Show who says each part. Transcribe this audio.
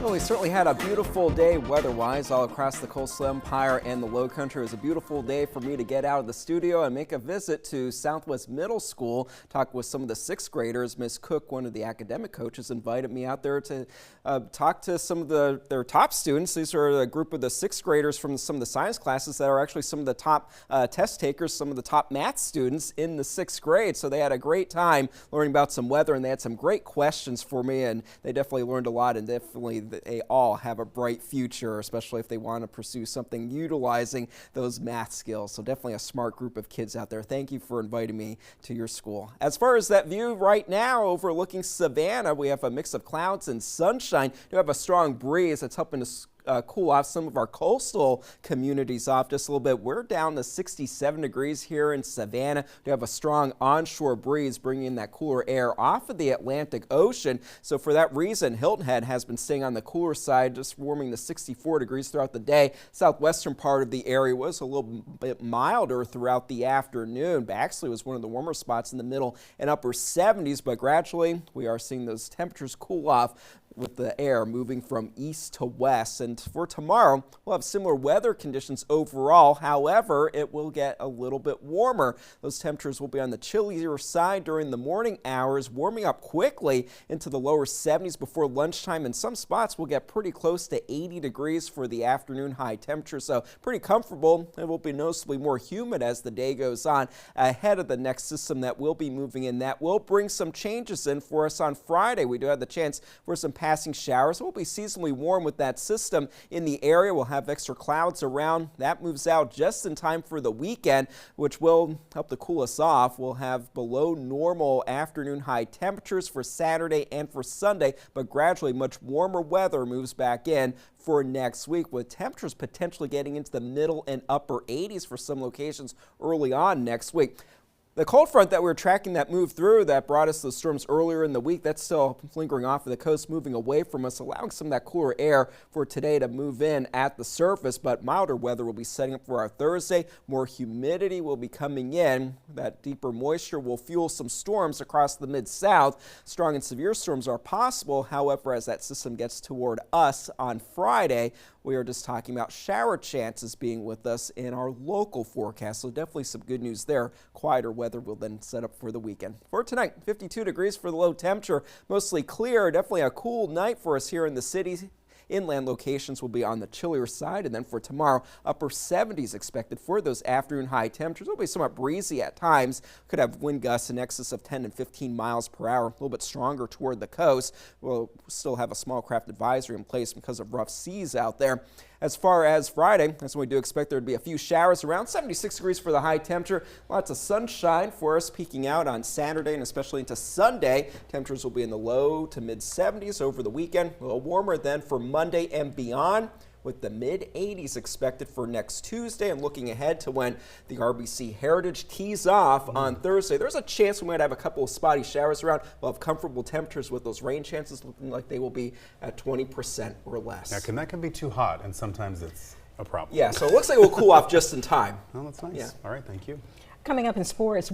Speaker 1: Well, we certainly had a beautiful day weather-wise all across the coastal empire and the low country. It was a beautiful day for me to get out of the studio and make a visit to Southwest Middle School, talk with some of the sixth graders. Miss Cook, one of the academic coaches, invited me out there to talk to some of their top students. These are a group of the sixth graders from some of the science classes that are actually some of the top test takers, some of the top math students in the sixth grade. So they had a great time learning about some weather, and they had some great questions for me, and they definitely learned a lot, and definitely they all have a bright future, especially if they want to pursue something utilizing those math skills. So definitely a smart group of kids out there. Thank you for inviting me to your school. As far as that view right now overlooking Savannah, we have a mix of clouds and sunshine. We have a strong breeze that's helping to cool off some of our coastal communities off just a little bit. We're down to 67 degrees here in Savannah. We have a strong onshore breeze bringing in that cooler air off of the Atlantic Ocean. So for that reason, Hilton Head has been staying on the cooler side, just warming to 64 degrees throughout the day. Southwestern part of the area was a little bit milder throughout the afternoon. Baxley was one of the warmer spots in the middle and upper 70s, but gradually we are seeing those temperatures cool off with the air moving from east to west. And for tomorrow, we'll have similar weather conditions overall. However, it will get a little bit warmer. Those temperatures will be on the chillier side during the morning hours, warming up quickly into the lower 70s before lunchtime. In some spots, we'll get pretty close to 80 degrees for the afternoon high temperature. So pretty comfortable. It will be noticeably more humid as the day goes on ahead of the next system that will be moving in. That will bring some changes in for us on Friday. We do have the chance for some passing showers. It will be seasonally warm with that system in the area. We'll have extra clouds around. That moves out just in time for the weekend, which will help to cool us off. We'll have below normal afternoon high temperatures for Saturday and for Sunday, but gradually much warmer weather moves back in for next week, with temperatures potentially getting into the middle and upper 80s for some locations early on next week. The cold front that we're tracking that moved through that brought us those storms earlier in the week, that's still lingering off of the coast, moving away from us, allowing some of that cooler air for today to move in at the surface. But milder weather will be setting up for our Thursday. More humidity will be coming in. That deeper moisture will fuel some storms across the mid-south. Strong and severe storms are possible. However, as that system gets toward us on Friday, we are just talking about shower chances being with us in our local forecast. So definitely some good news there. Quieter weather will then set up for the weekend. For tonight, 52 degrees for the low temperature, mostly clear. Definitely a cool night for us here in the city. Inland locations will be on the chillier side, and then for tomorrow, upper 70s expected for those afternoon high temperatures. It'll be somewhat breezy at times. Could have wind gusts in excess of 10 and 15 miles per hour, a little bit stronger toward the coast. We'll still have a small craft advisory in place because of rough seas out there. As far as Friday, that's when we do expect there to be a few showers around. 76 degrees for the high temperature. Lots of sunshine for us peaking out on Saturday and especially into Sunday. Temperatures will be in the low to mid 70s over the weekend. A little warmer then for Monday and beyond, with the mid-80s expected for next Tuesday. And looking ahead to when the RBC Heritage tees off on Thursday, there's a chance we might have a couple of spotty showers around. We'll have comfortable temperatures with those rain chances looking like they will be at 20% or less.
Speaker 2: Now, that can be too hot, and sometimes it's a problem.
Speaker 1: Yeah, so it looks like we'll cool off just in time.
Speaker 2: Well, that's nice.
Speaker 1: Yeah.
Speaker 2: All right, thank you.
Speaker 3: Coming up in sports.